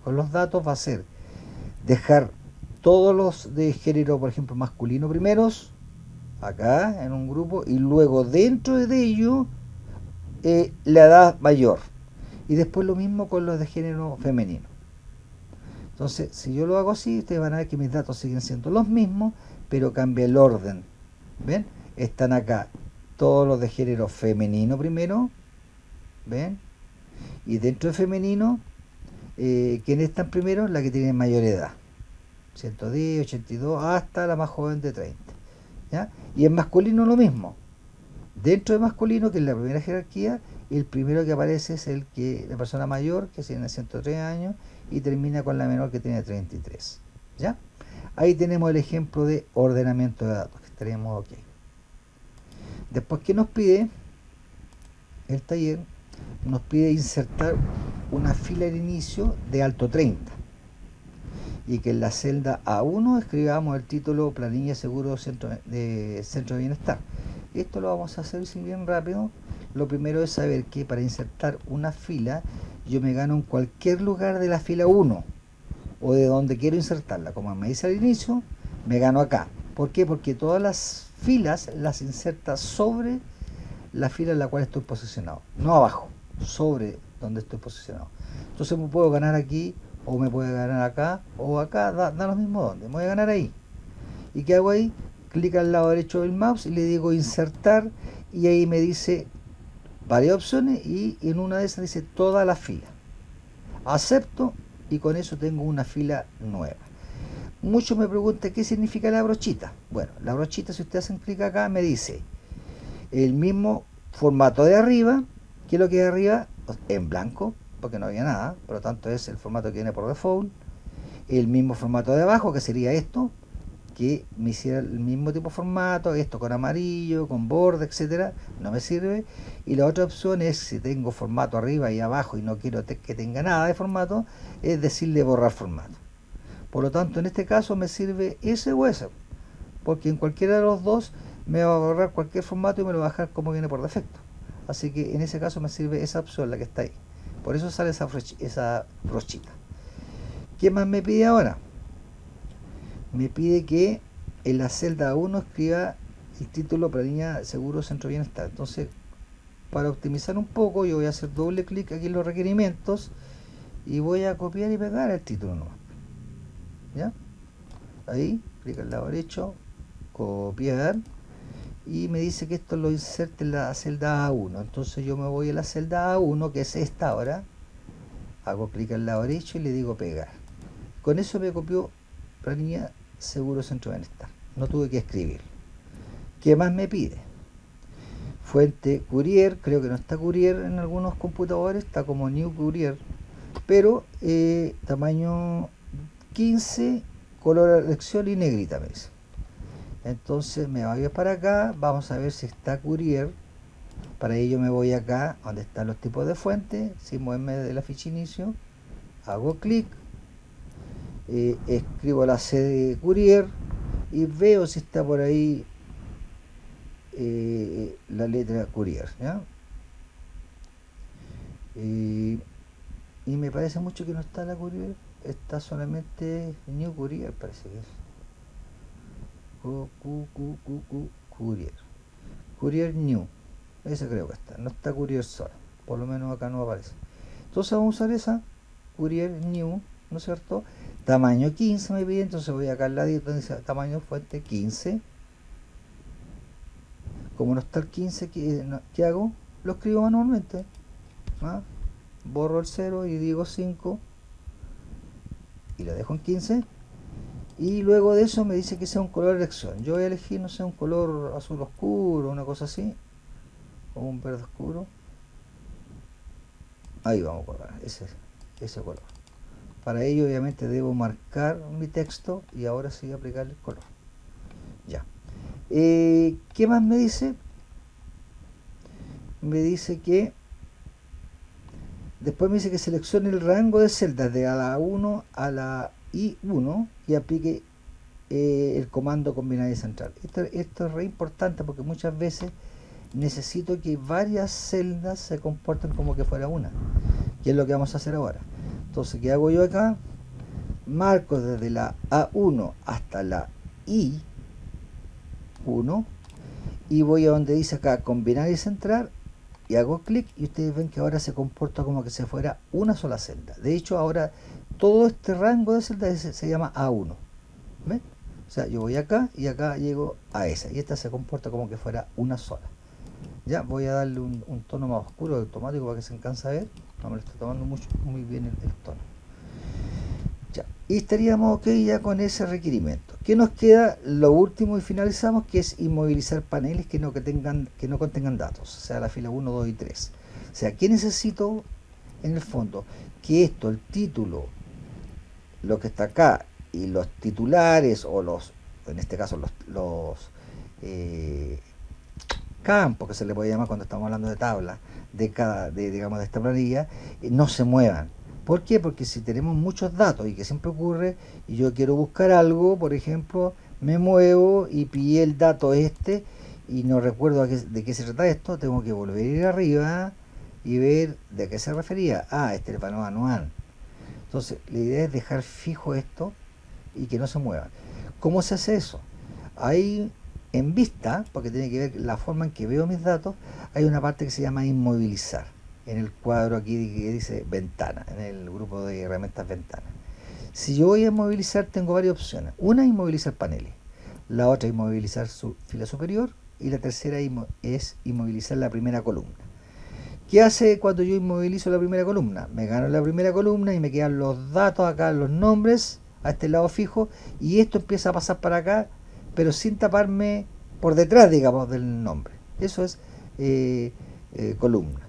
con los datos va a ser dejar todos los de género, por ejemplo, masculino primeros, acá en un grupo, y luego dentro de ello la edad mayor, y después lo mismo con los de género femenino. Entonces, si yo lo hago así, ustedes van a ver que mis datos siguen siendo los mismos, pero cambia el orden. ¿Ven? Están acá todos los de género femenino primero, ¿ven? Y dentro de femenino, ¿quiénes están primero? La que tiene mayor edad, 110, 82, hasta la más joven de 30, ¿ya? Y en masculino lo mismo. Dentro de masculino, que es la primera jerarquía, el primero que aparece es la persona mayor, que tiene 103 años, y termina con la menor, que tiene 33. ¿Ya? Ahí tenemos el ejemplo de ordenamiento de datos, que estaremos ok. Después, ¿qué nos pide? El taller nos pide insertar una fila de inicio de alto 30. Y que en la celda A1 escribamos el título Planilla Seguro de Centro de Bienestar. Esto lo vamos a hacer bien rápido. Lo primero es saber que para insertar una fila, yo me gano en cualquier lugar de la fila 1 o de donde quiero insertarla. Como me dice al inicio, me gano acá. ¿Por qué? Porque todas las filas las inserta sobre la fila en la cual estoy posicionado, no abajo, sobre donde estoy posicionado. Entonces me puedo ganar aquí o me puede ganar acá o acá, da lo mismo donde, me voy a ganar ahí. ¿Y qué hago ahí? Clic al lado derecho del mouse y le digo insertar, y ahí me dice varias opciones, y en una de esas dice toda la fila. Acepto, y con eso tengo una fila nueva. Muchos me preguntan qué significa la brochita. Bueno, la brochita, si ustedes hacen clic acá, me dice el mismo formato de arriba, que lo que de arriba en blanco, porque no había nada, por lo tanto es el formato que viene por default. El mismo formato de abajo, que sería esto, que me hiciera el mismo tipo de formato, esto con amarillo, con borde, etcétera, no me sirve. Y la otra opción es, si tengo formato arriba y abajo y no quiero que tenga nada de formato, es decirle borrar formato. Por lo tanto, en este caso me sirve ese o ese, porque en cualquiera de los dos me va a borrar cualquier formato y me lo va a dejar como viene por defecto. Así que en ese caso me sirve esa opción, la que está ahí. Por eso sale esa brochita. ¿Qué más me pide ahora? Me pide que en la celda 1 escriba el título para línea seguro centro bienestar. Entonces, para optimizar un poco, yo voy a hacer doble clic aquí en los requerimientos y voy a copiar y pegar el título nomás. ¿Ya? Ahí, clic al lado derecho, copiar, y me dice que esto lo inserte en la celda A1. Entonces yo me voy a la celda A1, que es esta ahora, hago clic al lado derecho y le digo pegar. Con eso me copió la línea seguro centro bienestar, no tuve que escribir. ¿Qué más me pide? Fuente Courier, creo que no está Courier en algunos computadores, está como New Courier, pero tamaño 15, color a elección y negrita me dice. Entonces me voy para acá, vamos a ver si está Courier. Para ello me voy acá donde están los tipos de fuente, sin moverme de la ficha inicio, hago clic, escribo la C de Courier y veo si está por ahí la letra Courier, ¿ya? Y me parece mucho que no está la Courier, está solamente New Courier, parece que es. Courier. Courier New. Ese creo que está. No está Courier sola. Por lo menos acá no aparece. Entonces vamos a usar esa. Courier New, ¿no es cierto? Tamaño 15 me pide, entonces voy acá al ladito donde dice tamaño fuente 15. Como no está el 15, ¿qué hago? Lo escribo manualmente. ¿Ah? Borro el 0 y digo 5. Y lo dejo en 15. Y luego de eso me dice que sea un color de elección. Yo voy a elegir, no sé, un color azul oscuro, una cosa así, o un verde oscuro. Ahí vamos a colocar ese color. Para ello obviamente debo marcar mi texto y ahora sí aplicar el color. Ya. ¿Qué más me dice? Me dice que después me dice que seleccione el rango de celdas de a la 1 a la I1 y aplique el comando combinar y central. Esto es re importante porque muchas veces necesito que varias celdas se comporten como que fuera una, que es lo que vamos a hacer ahora. Entonces, ¿qué hago yo acá? Marco desde la A1 hasta la I1 y voy a donde dice acá combinar y centrar y hago clic y ustedes ven que ahora se comporta como que se fuera una sola celda. De hecho, ahora todo este rango de celdas se llama A1. ¿Ven? O sea, yo voy acá y acá llego a esa y esta se comporta como que fuera una sola. Ya voy a darle un tono más oscuro automático para que se alcance a ver. No me lo estoy tomando muy bien el tono. Ya, y estaríamos ok ya con ese requerimiento. ¿Qué nos queda? Lo último y finalizamos, que es inmovilizar paneles que no contengan datos, o sea, la fila 1, 2 y 3. O sea, ¿qué necesito en el fondo? Que esto, el título, lo que está acá, y los titulares, o en este caso los campos, que se le puede llamar cuando estamos hablando de tabla, digamos, de esta planilla, no se muevan. ¿Por qué? Porque si tenemos muchos datos, y que siempre ocurre, y yo quiero buscar algo, por ejemplo, me muevo y pillé el dato y no recuerdo de qué se trata esto, tengo que volver a ir arriba y ver de qué se refería. Este es el valor anual. Entonces, la idea es dejar fijo esto y que no se muevan. ¿Cómo se hace eso? Ahí en vista, porque tiene que ver la forma en que veo mis datos, hay una parte que se llama inmovilizar. en el cuadro aquí que dice ventana, en el grupo de herramientas ventana. Si yo voy a inmovilizar, tengo varias opciones. Una es inmovilizar paneles, la otra es inmovilizar su fila superior y la tercera es inmovilizar la primera columna. ¿Qué hace cuando yo inmovilizo la primera columna? Me gano la primera columna y me quedan los datos acá, los nombres a este lado fijo, y esto empieza a pasar para acá, pero sin taparme por detrás, digamos, del nombre. Eso es columna.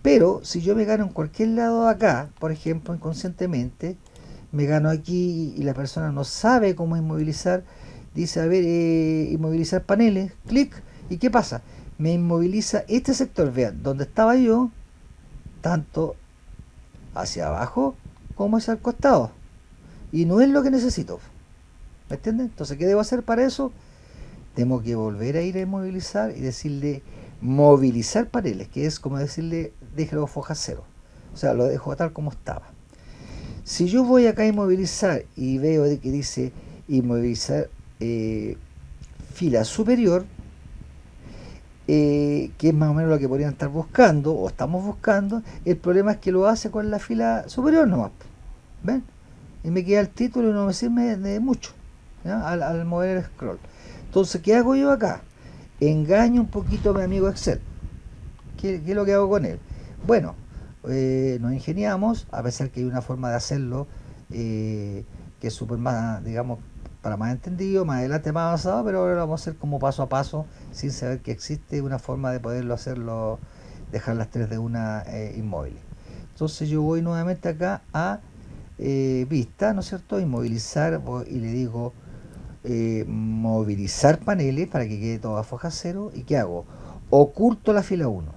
Pero si yo me gano en cualquier lado de acá, por ejemplo, inconscientemente, me gano aquí y la persona no sabe cómo inmovilizar, dice, a ver, inmovilizar paneles, clic, ¿y qué pasa? Me inmoviliza este sector, vean, donde estaba yo, tanto hacia abajo como hacia el costado. Y no es lo que necesito. ¿Me entienden? Entonces, ¿qué debo hacer para eso? Tengo que volver a ir a inmovilizar y decirle movilizar paneles, que es como decirle déjelo foja cero. O sea, lo dejo tal como estaba. Si yo voy acá a inmovilizar y veo que dice inmovilizar fila superior, que es más o menos lo que podrían estar buscando o estamos buscando, el problema es que lo hace con la fila superior nomás. ¿Ven? Y me queda el título y no me sirve de mucho, ¿ya? Al mover el scroll. Entonces, ¿qué hago yo acá? Engaño un poquito a mi amigo Excel. ¿Qué es lo que hago con él? Bueno, nos ingeniamos, a pesar que hay una forma de hacerlo que es súper más, digamos, para más entendido, más adelante más avanzado, pero ahora lo vamos a hacer como paso a paso, sin saber que existe una forma de poderlo hacerlo, dejar las tres de una inmóviles. Entonces yo voy nuevamente acá a vista, ¿no es cierto? Inmovilizar, y le digo movilizar paneles para que quede toda foja cero. ¿Y qué hago? Oculto la fila 1.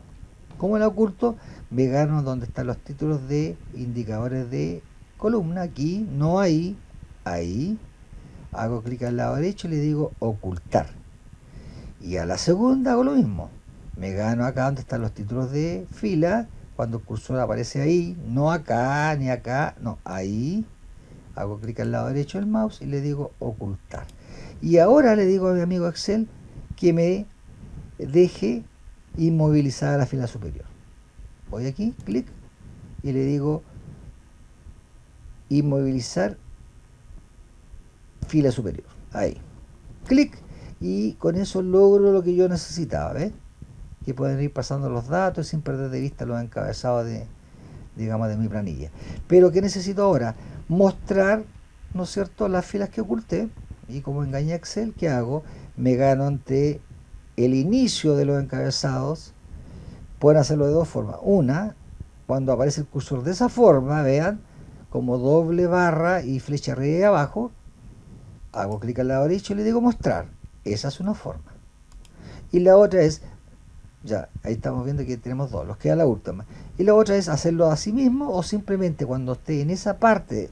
¿Cómo la oculto? Me gano donde están los títulos de indicadores de columna, aquí, no ahí, ahí. Hago clic al lado derecho y le digo ocultar. Y a la segunda hago lo mismo. Me gano acá donde están los títulos de fila, cuando el cursor aparece ahí, no acá ni acá, no, ahí. Hago clic al lado derecho del mouse y le digo ocultar. Y ahora le digo a mi amigo Excel que me deje inmovilizada la fila superior. Voy aquí, clic, y le digo inmovilizar fila superior. Ahí. Clic, y con eso logro lo que yo necesitaba, ¿ves? Que pueden ir pasando los datos sin perder de vista los encabezados de, digamos, de mi planilla. Pero ¿qué necesito ahora? Mostrar, ¿no es cierto?, las filas que oculté. Y como engañé a Excel, ¿qué hago? Me gano ante el inicio de los encabezados. Pueden hacerlo de dos formas. Una, cuando aparece el cursor de esa forma, vean, como doble barra y flecha arriba y abajo, hago clic al lado derecho y le digo mostrar. Esa es una forma. Y la otra es, ya, ahí estamos viendo que tenemos dos, los queda la última. Y la otra es hacerlo a sí mismo o simplemente cuando esté en esa parte,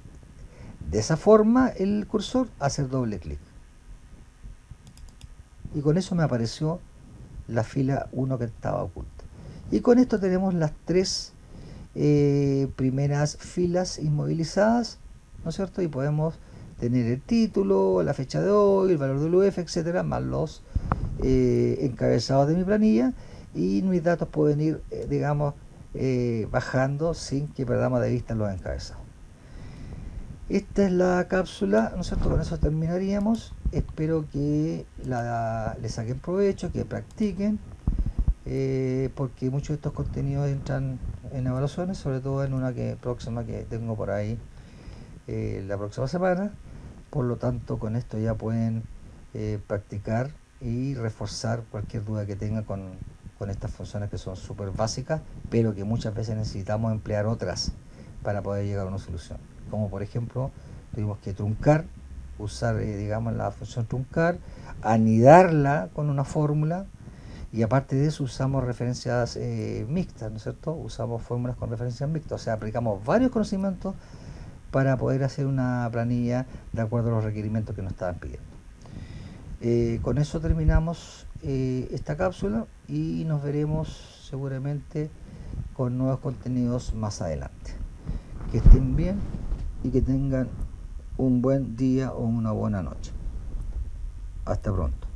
de esa forma, el cursor, hacer doble clic. Y con eso me apareció la fila 1 que estaba oculta. Y con esto tenemos las tres primeras filas inmovilizadas, ¿no es cierto? Y podemos tener el título, la fecha de hoy, el valor del UF, etcétera, más los encabezados de mi planilla, y mis datos pueden ir, digamos, bajando sin que perdamos de vista los encabezados. Esta es la cápsula, ¿no es cierto? Con eso terminaríamos. Espero que le saquen provecho, que practiquen, porque muchos de estos contenidos entran en evaluaciones, sobre todo en una próxima que tengo por ahí la próxima semana. Por lo tanto, con esto ya pueden practicar y reforzar cualquier duda que tengan con estas funciones que son súper básicas, pero que muchas veces necesitamos emplear otras para poder llegar a una solución. Como por ejemplo, tuvimos que truncar, usar digamos la función truncar, anidarla con una fórmula, y aparte de eso usamos referencias mixtas, ¿no es cierto? Usamos fórmulas con referencias mixtas, o sea, aplicamos varios conocimientos para poder hacer una planilla de acuerdo a los requerimientos que nos estaban pidiendo. Con eso terminamos esta cápsula y nos veremos seguramente con nuevos contenidos más adelante. Que estén bien y que tengan un buen día o una buena noche. Hasta pronto.